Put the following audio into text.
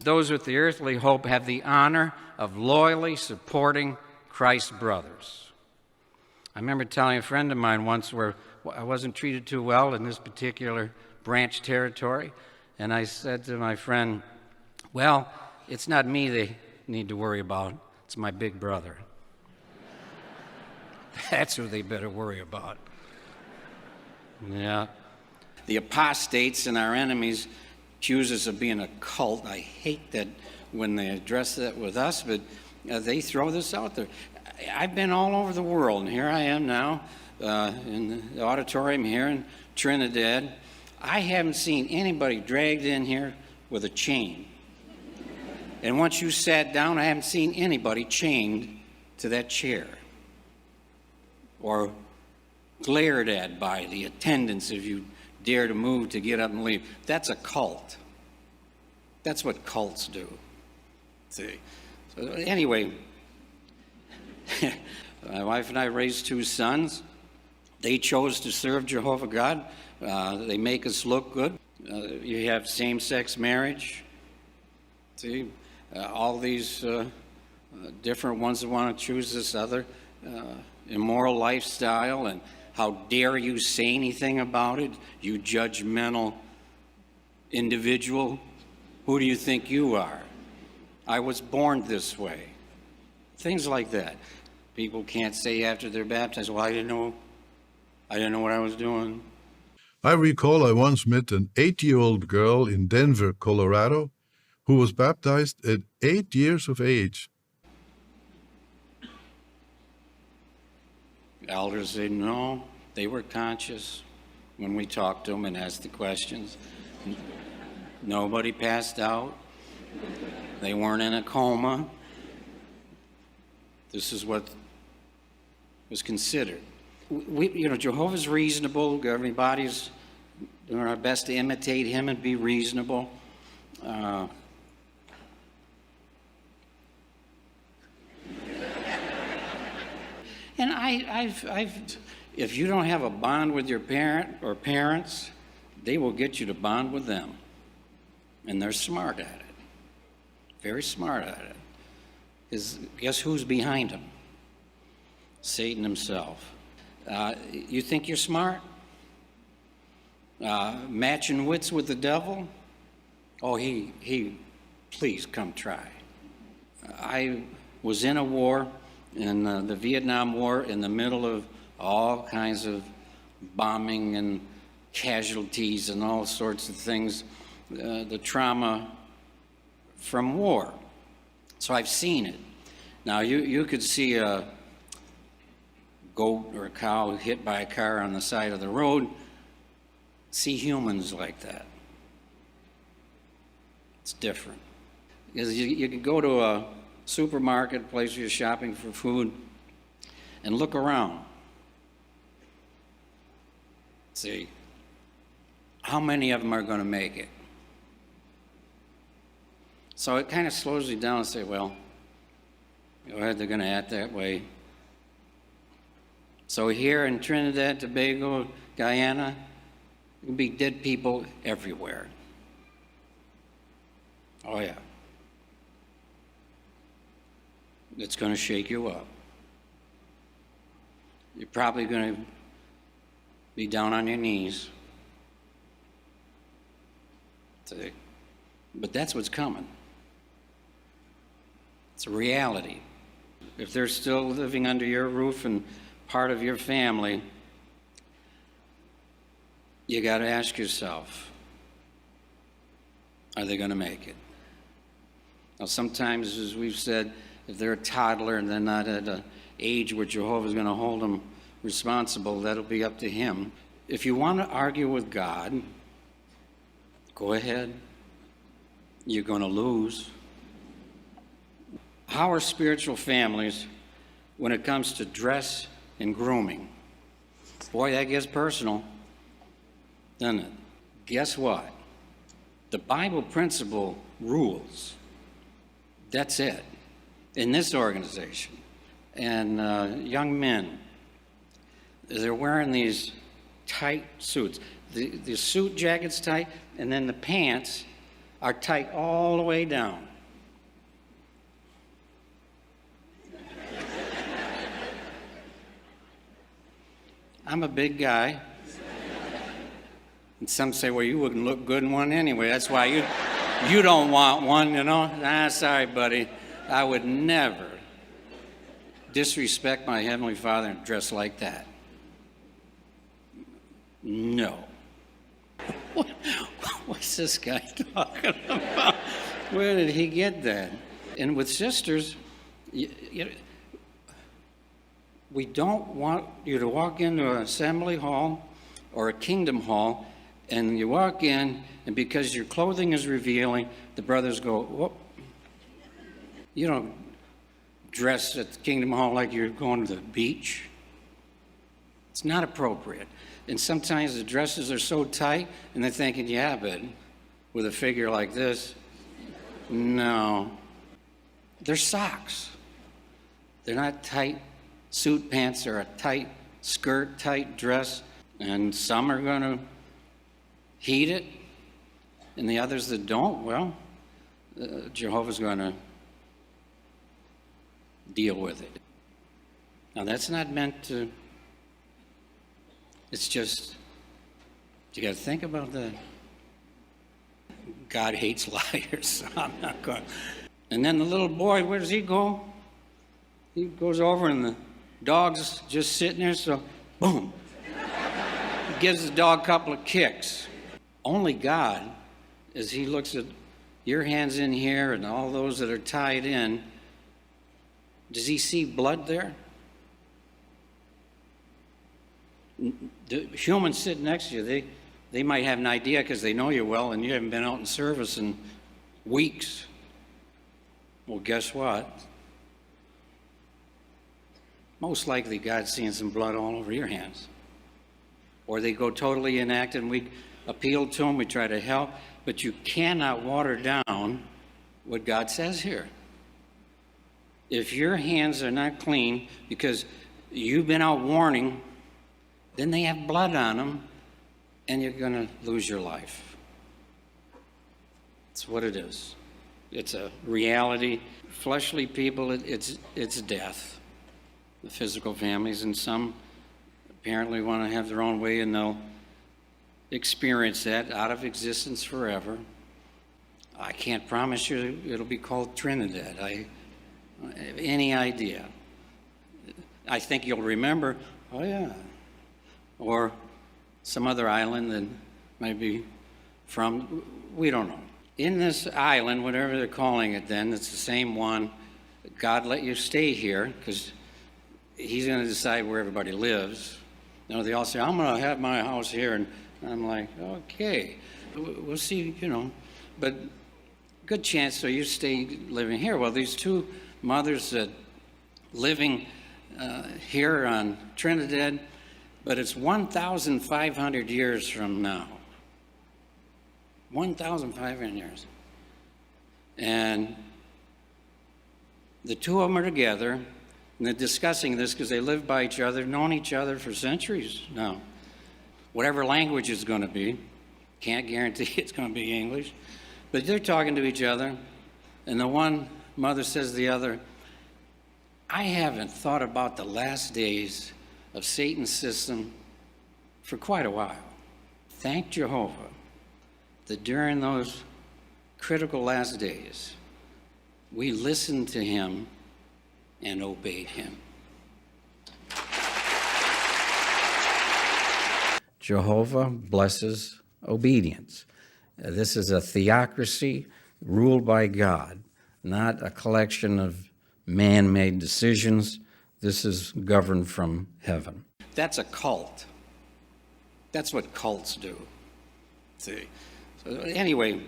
those with the earthly hope have the honor of loyally supporting Christ's brothers. I remember telling a friend of mine once where I wasn't treated too well in this particular branch territory, and I said to my friend, well, it's not me they need to worry about, it's my big brother. That's who they better worry about. Yeah. The apostates and our enemies accuse us of being a cult. I hate that when they address that with us, but they throw this out there. I've been all over the world, and here I am now in the auditorium here in Trinidad. I haven't seen anybody dragged in here with a chain. And once you sat down, I haven't seen anybody chained to that chair or glared at by the attendants if you dare to move to get up and leave. That's a cult. That's what cults do. See? So anyway, my wife and I raised 2 sons. They chose to serve Jehovah God. They make us look good. You have same-sex marriage. See, all these different ones that want to choose this other immoral lifestyle, and how dare you say anything about it, you judgmental individual. Who do you think you are? I was born this way. Things like that. People can't say after they're baptized, well, I didn't know what I was doing. I recall I once met an 8-year-old girl in Denver, Colorado, who was baptized at 8 years of age. Elders say no, they were conscious when we talked to them and asked the questions. Nobody passed out. They weren't in a coma. This is what was considered. Jehovah's reasonable. Everybody's doing our best to imitate him and be reasonable. And if you don't have a bond with your parent or parents, they will get you to bond with them. And they're smart at it. Very smart at it. Because guess who's behind them? Satan himself. You think you're smart? Matching wits with the devil? Oh, please come try. I was in a war, in the Vietnam War, in the middle of all kinds of bombing and casualties and all sorts of things, the trauma from war. So I've seen it. Now, you could see a goat or a cow hit by a car on the side of the road. See humans like that. It's different. Because you can go to a supermarket, place where you're shopping for food, and look around. See, how many of them are going to make it? So it kind of slows you down and say, well, go ahead, they're going to act that way. So here in Trinidad, Tobago, Guyana, there'll be dead people everywhere. Oh, yeah. It's going to shake you up. You're probably going to be down on your knees. But that's what's coming. It's a reality. If they're still living under your roof and part of your family, you got to ask yourself, are they going to make it? Now, sometimes, as we've said, if they're a toddler and they're not at an age where Jehovah's going to hold them responsible, that'll be up to him. If you want to argue with God, go ahead. You're going to lose. How are spiritual families when it comes to dress and grooming? Boy, that gets personal, doesn't it? Guess what? The Bible principle rules. That's it. In this organization. And young men, they're wearing these tight suits. The suit jacket's tight, and then the pants are tight all the way down. I'm a big guy. And some say, well, you wouldn't look good in one anyway. That's why you don't want one, you know. Sorry, buddy. I would never disrespect my Heavenly Father and dress like that. No. What's this guy talking about? Where did he get that? And with sisters, we don't want you to walk into an assembly hall or a kingdom hall, and you walk in, and because your clothing is revealing, the brothers go, whoop. You don't dress at the kingdom hall like you're going to the beach. It's not appropriate. And sometimes the dresses are so tight, and they're thinking, yeah, but with a figure like this, no. They're socks. They're not tight suit pants or a tight skirt, tight dress. And some are going to heed it, and the others that don't, well, Jehovah's going to deal with it. Now, that's not meant to, it's just, you got to think about that. God hates liars, so I'm not going. And then the little boy, where does he go? He goes over, and the dog's just sitting there, so boom. He gives the dog a couple of kicks. Only God, as he looks at your hands in here and all those that are tied in, does he see blood there? The humans sitting next to you, they might have an idea because they know you well and you haven't been out in service in weeks. Well, guess what? Most likely God's seeing some blood all over your hands. Or they go totally inactive, and we appeal to them, we try to help, but you cannot water down what God says here. If your hands are not clean because you've been out warning, then they have blood on them, and you're going to lose your life. That's what it is. It's a reality. Fleshly people, it's death. The physical families, and some apparently want to have their own way, and they'll experience that out of existence forever. I can't promise you it'll be called Trinidad. I don't have any idea. I think you'll remember, oh yeah, or some other island that might be from, we don't know. In this island, whatever they're calling it then, it's the same one. God let you stay here because he's going to decide where everybody lives. You know, they all say, I'm going to have my house here, and I'm like, okay, we'll see, you know. But good chance, so you stay living here. Well, these two mothers that living here on Trinidad, but it's 1,500 years from now. 1,500 years. And the two of them are together, and they're discussing this because they live by each other, known each other for centuries now. Whatever language it's going to be, can't guarantee it's going to be English, but they're talking to each other, and the one mother says to the other, I haven't thought about the last days of Satan's system for quite a while. Thank Jehovah that during those critical last days, we listened to him and obeyed him. Jehovah blesses obedience. This is a theocracy ruled by God, not a collection of man-made decisions. This is governed from heaven. That's a cult. That's what cults do. See? So anyway,